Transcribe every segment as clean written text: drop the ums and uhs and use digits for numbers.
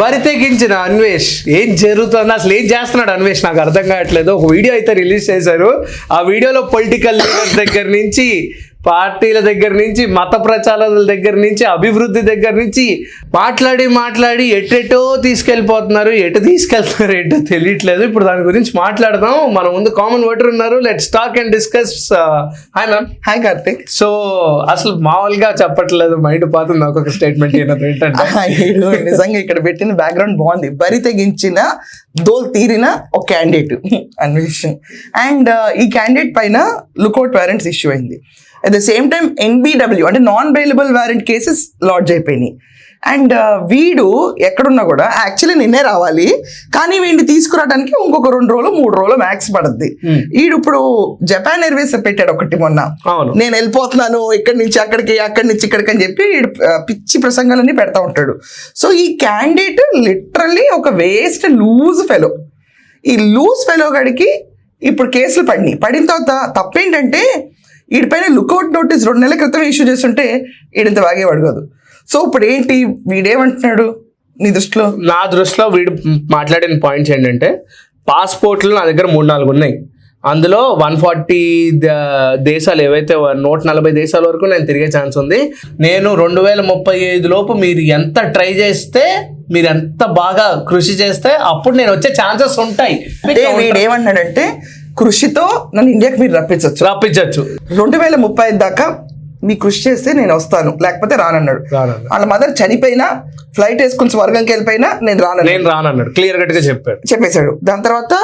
బరితెగించిన అన్వేష్ ఏం జరుగుతుంది, అసలు ఏం చేస్తున్నాడు అన్వేష్ నాకు అర్థం కావట్లేదు. ఒక వీడియో అయితే రిలీజ్ చేశారు. ఆ వీడియోలో పొలిటికల్ లీడర్స్ దగ్గర నుంచి, పార్టీల దగ్గర నుంచి, మత ప్రచారాల దగ్గర నుంచి, అభివృద్ధి దగ్గర నుంచి మాట్లాడి ఎటెటో తీసుకెళ్ళిపోతున్నారు. ఎటు తీసుకెళ్తున్నారు ఏంటో తెలియట్లేదు. ఇప్పుడు దాని గురించి మాట్లాడదాం. మన ముందు కామన్ ఓటర్ ఉన్నారు. Let's talk and discuss. Hi ma'am. Hi Karthik. So అసలు మామూలుగా చెప్పట్లేదు, మైండ్ పోతుంది ఒక్కొక్క స్టేట్మెంట్ ఏంటంటే నిజంగా ఇక్కడ పెట్టిన బ్యాక్గ్రౌండ్ బాగుంది. బరి తెగించిన దోల్ తీరిన ఒక క్యాండిడేట్ అన్వేషణ్. అండ్ ఈ క్యాండిడేట్ పైన లుకౌట్ వారెంట్స్ ఇష్యూ అయింది. At the same time NBW అంటే non bailable warrant cases lodge అయిపోయినాయి. అండ్ వీడు ఎక్కడున్నా కూడా యాక్చువల్లీ నిన్నే రావాలి, కానీ వీడిని తీసుకురావడానికి ఇంకొక 2 రోజులు 3 రోజులు మ్యాక్స్ పడుద్ది. వీడు ఇప్పుడు జపాన్ ఎయిర్వేస్ పెట్టాడు ఒకటి మొన్న, నేను వెళ్ళిపోతున్నాను ఇక్కడి నుంచి అక్కడికి, అక్కడి నుంచి ఇక్కడికి అని చెప్పి పిచ్చి ప్రసంగాలన్నీ పెడతా ఉంటాడు. సో ఈ క్యాండిడేట్ లిటరల్లీ ఒక వేస్ట్ లూజ్ ఫెలో. ఈ లూజ్ ఫెలో గడికి ఇప్పుడు కేసులు పడిన తర్వాత తప్పేంటంటే వీడిపైన లుకౌట్ నోటీస్ 2 నెలల క్రితం ఇష్యూ చేస్తుంటే వీడింత బాగేవాడు కాదు. సో ఇప్పుడు ఏంటి వీడేమంటున్నాడు నీ దృష్టిలో? నా దృష్టిలో వీడు మాట్లాడిన పాయింట్స్ ఏంటంటే, పాస్పోర్ట్లు నా దగ్గర 3-4 ఉన్నాయి. అందులో 140 దేశాలు ఏవైతే 140 దేశాల వరకు నేను తిరిగే ఛాన్స్ ఉంది. నేను 2035 లోపు మీరు ఎంత ట్రై చేస్తే, మీరు ఎంత బాగా కృషి చేస్తే అప్పుడు నేను వచ్చే ఛాన్సెస్ ఉంటాయి. వీడు ఏమన్నాడంటే, కృషితో నన్ను ఇండియాకి మీరు రప్పించవచ్చు 2035 దాకా మీ కృషి చేస్తే నేను వస్తాను, లేకపోతే రానన్నాడు. వాళ్ళ మదర్ చనిపోయినా, ఫ్లైట్ వేసుకుని స్వర్గంకి వెళ్ళిపోయినా నేను రానన్నాడు. క్లియర్ కట్ గా చెప్పేశాడు. దాని తర్వాత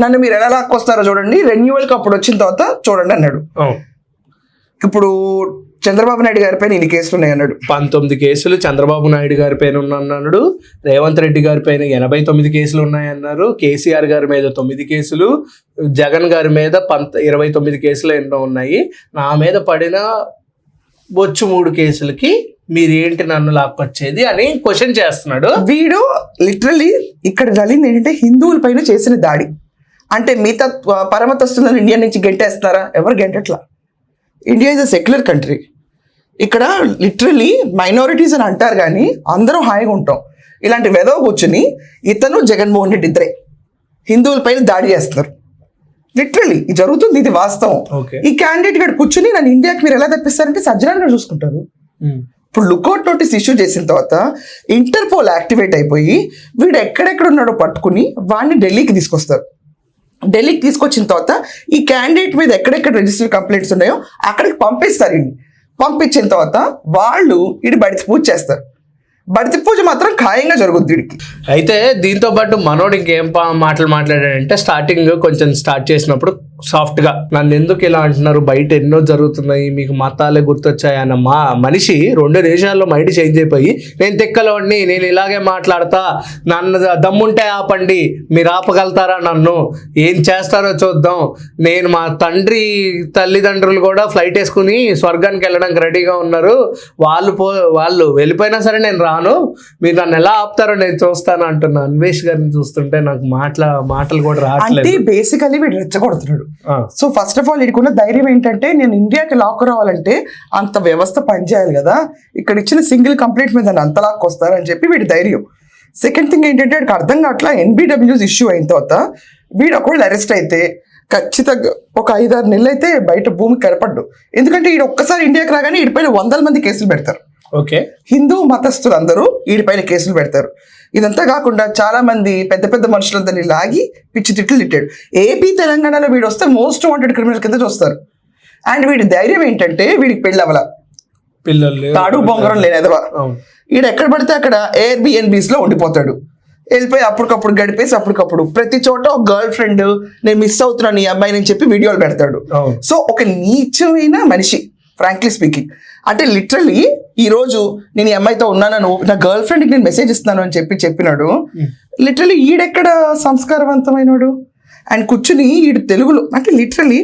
నన్ను మీరు ఎలా లాక్కొస్తారో చూడండి, రెన్యువల్కి అప్పుడు వచ్చిన తర్వాత చూడండి అన్నాడు. ఇప్పుడు చంద్రబాబు నాయుడు గారి పైన ఇన్ని కేసులు ఉన్నాయి అన్నాడు. 19 కేసులు చంద్రబాబు నాయుడు గారి పైన ఉన్నాడు. రేవంత్ రెడ్డి గారి పైన 89 కేసులు ఉన్నాయన్నారు. కేసీఆర్ గారి మీద 9 కేసులు, జగన్ గారి మీద 29 కేసులు ఎన్నో ఉన్నాయి. నా మీద పడిన 3 కేసులకి మీరు ఏంటి నన్ను లాక్కొచ్చేది అని క్వశ్చన్ చేస్తున్నాడు. వీడు లిటరల్లీ ఇక్కడ జరిగింది ఏంటంటే హిందువుల పైన చేసిన దాడి. అంటే మిగతా పరమతస్తులను ఇండియా నుంచి గెంటేస్తారా? ఎవరు గెంటట్లా. India is a secular country. ఇక్కడ లిటరలీ మైనారిటీస్ అని అంటారు కానీ అందరూ హాయిగా ఉంటాం. ఇలాంటి వెదవ కూర్చుని ఇతను జగన్మోహన్ రెడ్డి ఇద్దరే హిందువుల పైన దాడి చేస్తున్నారు. లిటరలీ ఇది జరుగుతుంది, ఇది వాస్తవం. ఈ క్యాండిడేట్ గారు కూర్చుని నన్ను ఇండియాకి మీరు ఎలా తెప్పిస్తారంటే సజ్జనాన్ని గారు చూసుకుంటారు. ఇప్పుడు లుకౌట్ నోటీస్ ఇష్యూ చేసిన తర్వాత ఇంటర్పోల్ యాక్టివేట్ అయిపోయి వీడు ఎక్కడెక్కడ ఉన్నాడో పట్టుకుని వాడిని ఢిల్లీకి తీసుకొస్తారు. ఢిల్లీకి తీసుకొచ్చిన తర్వాత ఈ క్యాండిడేట్ మీద ఎక్కడెక్కడ రిజిస్టర్ కంప్లైంట్స్ ఉన్నాయో అక్కడికి పంపిస్తారు. పంపించిన తర్వాత వాళ్ళు వీడి బడితి పూజ చేస్తారు. బడితి పూజ మాత్రం ఖాయంగా జరుగుద్ది వీడికి. అయితే దీంతో పాటు మనోడు ఇంకేం మాటలు మాట్లాడాడంటే, స్టార్టింగ్ కొంచెం స్టార్ట్ చేసినప్పుడు సాఫ్ట్ గా నన్ను ఎందుకు ఇలా అంటున్నారు, బయట ఎన్నో జరుగుతున్నాయి, మీకు మతాలే గుర్తొచ్చాయి అన్న మనిషి 2 దేశాల్లో మైండ్ చేంజ్ అయిపోయి, నేను తెక్కలోడిని, నేను ఇలాగే మాట్లాడతా, నన్ను దమ్ముంటే ఆపండి, మీరు ఆపగలుగుతారా, నన్ను ఏం చేస్తారో చూద్దాం, నేను మా తండ్రి తల్లిదండ్రులు కూడా ఫ్లైట్ వేసుకుని స్వర్గానికి వెళ్ళడానికి రెడీగా ఉన్నారు, వాళ్ళు వెళ్ళిపోయినా సరే నేను రాను, మీరు నన్ను ఎలా ఆపుతారో నేను చూస్తాను అంటున్నా. అన్వేష్ గారిని చూస్తుంటే నాకు మాటలు కూడా రావట్లేదు. బేసికలీ వీడు రెచ్చగొడుతున్నాడు. సో ఫస్ట్ ఆఫ్ ఆల్ వీడికున్న ధైర్యం ఏంటంటే, నేను ఇండియాకి లాక్ రావాలంటే అంత వ్యవస్థ పనిచేయాలి కదా, ఇక్కడ ఇచ్చిన సింగిల్ కంప్లైంట్ మీద అంత లాక్ వస్తారని చెప్పి వీడి ధైర్యం. సెకండ్ థింగ్ ఏంటంటే, వీడికి అర్థం కావట్లా NBW's ఇష్యూ అయిన తర్వాత వీడు ఒకవేళ అరెస్ట్ అయితే ఖచ్చితంగా ఒక 5-6 నెలలు అయితే బయట భూమి కనపడ్డు. ఎందుకంటే వీడు ఒక్కసారి ఇండియాకి రాగానే వీడిపైన 100 మంది కేసులు పెడతారు. హిందూ మతస్థులు అందరూ వీడిపైన కేసులు పెడతారు. ఇదంతా కాకుండా చాలా మంది పెద్ద పెద్ద మనుషులందరినీ లాగి పిచ్చి తిట్లు తిట్టాడు. ఏపీ తెలంగాణలో వీడు వస్తే మోస్ట్ వాంటెడ్ క్రిమినల్ కింద చూస్తారు. అండ్ వీడి ధైర్యం ఏంటంటే, వీడికి పెళ్ళి అవ్వాల, తాడు బొంగరం లేనిదవా, వీడు ఎక్కడ పడితే అక్కడ Airbnbs లో ఉండిపోతాడు. వెళ్ళిపోయి అప్పటికప్పుడు గడిపేసి అప్పటికప్పుడు ప్రతి చోట ఒక గర్ల్ ఫ్రెండ్, నేను మిస్ అవుతున్నాను ఈ అమ్మాయిని అని చెప్పి వీడియోలు పెడతాడు. సో ఒక నీచమైన మనిషి, ఫ్రాంక్లీ స్పీకింగ్. అంటే లిటరలీ ఈరోజు నేను ఈ అమ్మాయితో ఉన్నాను, నా గర్ల్ ఫ్రెండ్కి నేను మెసేజ్ ఇస్తున్నాను అని చెప్పినాడు. లిటరలీ ఈడెక్కడ సంస్కారవంతమైనడు. అండ్ కూర్చుని ఈడు తెలుగులో, అంటే లిటరలీ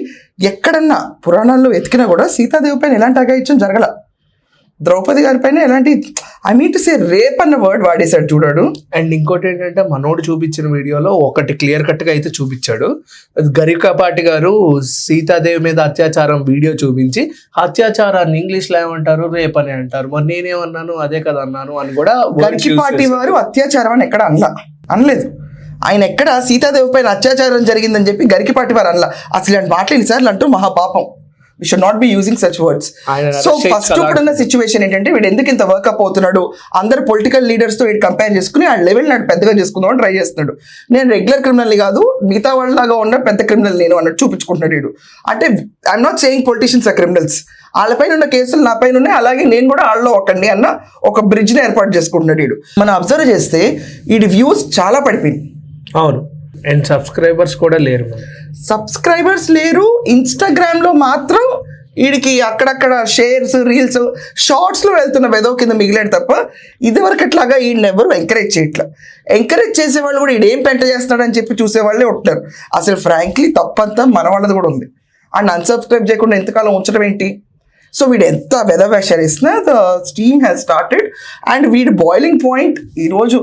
ఎక్కడన్నా పురాణాల్లో ఎతికినా కూడా సీతాదేవి పైన ఎలాంటి అగాయిత్యం జరగల. ద్రౌపది గారి పైన ఎలాంటి I mean to say rape అన్న వర్డ్ వాడేశాడు చూడాడు. అండ్ ఇంకోటి ఏంటంటే మనోడు చూపించిన వీడియోలో ఒకటి క్లియర్ కట్ గా అయితే చూపించాడు. గరికపాటి గారు సీతాదేవి మీద అత్యాచారం వీడియో చూపించి అత్యాచారాన్ని ఇంగ్లీష్ లో ఏమంటారు, రేప్ అని అంటారు. మరి నేనేమన్నాను, అదే కదా అన్నాను అని కూడా గరికపాటి వారు అత్యాచారం అని ఎక్కడ అనలేదు. ఆయన ఎక్కడ సీతాదేవి పైన అత్యాచారం జరిగిందని చెప్పి గరికపాటి వారు అనలా. అసలు ఇలాంటి మాటలు ఎన్నిసార్లు అంటూ మహాపాపం. We should not be using such words. So first ఇప్పుడున్న సిచ్యువేషన్ ఏంటంటే వీడు ఎందుకు ఇంత వర్కప్ అవుతున్నాడు, అందరు పొలిటికల్ లీడర్స్ తో వీడు కంపేర్ చేసుకుని ఆ లెవెల్ నాడు పెద్దగా చేసుకుందామని ట్రై చేస్తున్నాడు. నేను రెగ్యులర్ క్రిమినల్ కాదు, మిగతా వాళ్ళలాగా ఉన్న పెద్ద క్రిమినల్ నేను అన్నట్టు చూపించుకుంటున్నాడు వీడు. అంటే I'm not saying politicians are criminals, వాళ్ళపైన ఉన్న కేసులు నా పైన ఉన్నాయి, అలాగే నేను కూడా వాళ్ళలో ఒకండి అన్న ఒక బ్రిడ్జ్ ని ఏర్పాటు చేసుకుంటున్నాడు వీడు. మనం అబ్జర్వ్ చేస్తే వీడి వ్యూస్ చాలా పడిపోయింది. అవును, అండ్ సబ్స్క్రైబర్స్ కూడా లేరు. సబ్స్క్రైబర్స్ లేరు. ఇన్స్టాగ్రామ్ లో మాత్రం వీడికి అక్కడక్కడ షేర్స్, రీల్స్, షార్ట్స్ లో వెళ్తున్న వెదో కింద మిగిలాడు తప్ప ఇదివరకు అట్లాగా వీడిని ఎవరు ఎంకరేజ్ చేయట్లా. ఎంకరేజ్ చేసేవాళ్ళు కూడా వీడు ఏం పెంట చేస్తున్నాడని చెప్పి చూసేవాళ్ళే ఉంటున్నారు. అసలు ఫ్రాంక్లీ తప్పంతా మన వాళ్ళది కూడా ఉంది. అండ్ అన్సబ్స్క్రైబ్ చేయకుండా ఎంతకాలం ఉంచడం ఏంటి? సో వీడు ఎంత వెదవేషాలు వేసినా the steam has started. And వీడు బాయిలింగ్ పాయింట్ ఈరోజు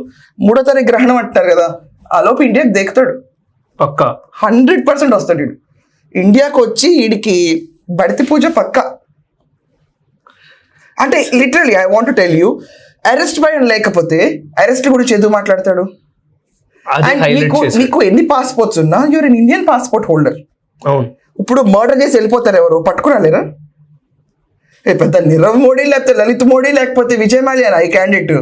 3వ తారీఖు గ్రహణం అంటారు కదా, ఆలోపు ఇండియాకి దిగుతాడు పక్కా. 100% వస్తాడు వీడు. ఇండియాకి వచ్చి వీడికి బడితి పూజ పక్కా. అంటే literally I want to tell you, arrest భయం లేకపోతే అరెస్ట్ గురించి ఎందుకు మాట్లాడతాడు? అండ్ మీకు ఎన్ని పాస్పోర్ట్స్ ఉన్నా you're an Indian passport holder. అవును, ఇప్పుడు మర్డర్ చేసి వెళ్ళిపోతారు ఎవరు, పట్టుకురాలేరా? పెద్ద నీరవ్ మోడీ లేకపోతే లలిత్ మోడీ లేకపోతే విజయ్ మాల్యా ఈ క్యాండిడేట్.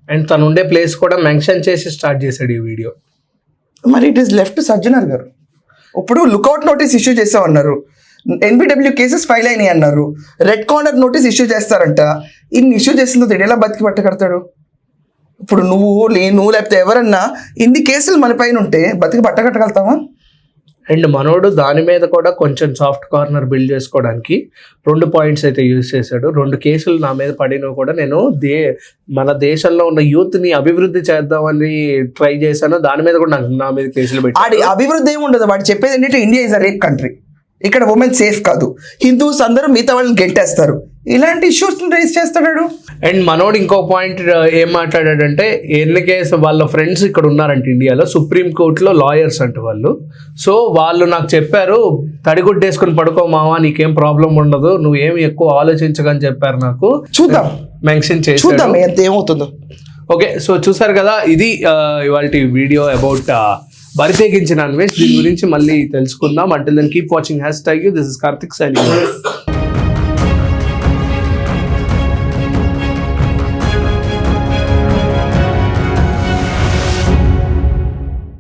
అండ్ తను ఉండే ప్లేస్ కూడా మెన్షన్ చేసి స్టార్ట్ చేశాడు ఈ వీడియో. మరి ఇట్ ఈస్ లెఫ్ట్ సజ్జనర్ గారు. ఇప్పుడు లుకౌట్ నోటీస్ ఇష్యూ చేసామన్నారు, ఎన్బిడబ్ల్యూ కేసెస్ ఫైల్ అయినాయి అన్నారు, రెడ్ కార్నర్ నోటీస్ ఇష్యూ చేస్తారంట. ఇన్ని ఇష్యూ చేసిన తెలియ ఎలా బతికి పట్టకడతాడు? ఇప్పుడు నువ్వు నేను లేకపోతే ఎవరన్నా ఇన్ని కేసులు మన పైన ఉంటే బతికి పట్టకట్టగలుగుతామా? అండ్ మనోడు దాని మీద కూడా కొంచెం సాఫ్ట్ కార్నర్ బిల్డ్ చేసుకోవడానికి 2 పాయింట్స్ అయితే యూజ్ చేశాడు. 2 కేసులు నా మీద పడినవి కూడా నేను మన దేశంలో ఉన్న యూత్ ని అభివృద్ధి చేద్దామని ట్రై చేశాను. దాని మీద కూడా నా మీద కేసులు పెట్టి అభివృద్ధి ఏమి ఉండదు. వాడు చెప్పేది ఏంటంటే India is a rape country, ఇక్కడ ఉమెన్ సేఫ్ కాదు, హిందూస్ అందరూ మిగతా వాళ్ళని గెంటేస్తారు, ఇలాంటి ఇష్యూస్ రైజ్ చేస్తాడు. అండ్ మనోడు ఇంకో పాయింట్ ఏం మాట్లాడాడంటే, ఎన్ని కేసు వాళ్ళ ఫ్రెండ్స్ ఇక్కడ ఉన్నారంటే ఇండియాలో సుప్రీం కోర్టులో లాయర్స్ అంట వాళ్ళు. సో వాళ్ళు నాకు చెప్పారు, తడిగుడ్డేసుకుని పడుకో మావా, నీకేం ప్రాబ్లం ఉండదు, నువ్వేమి ఎక్కువ ఆలోచించగని చెప్పారు నాకు. చూద్దాం, మెన్షన్ చేసి చూద్దాం ఎంత ఏమవుతుందో. ఓకే, సో చూసారు కదా, ఇది ఇవాళ వీడియో అబౌట్ బరితెగించిన అన్వేష్. దీని గురించి మళ్ళీ తెలుసుకుందాం. Until then keep watching #you. This is Karthik signing.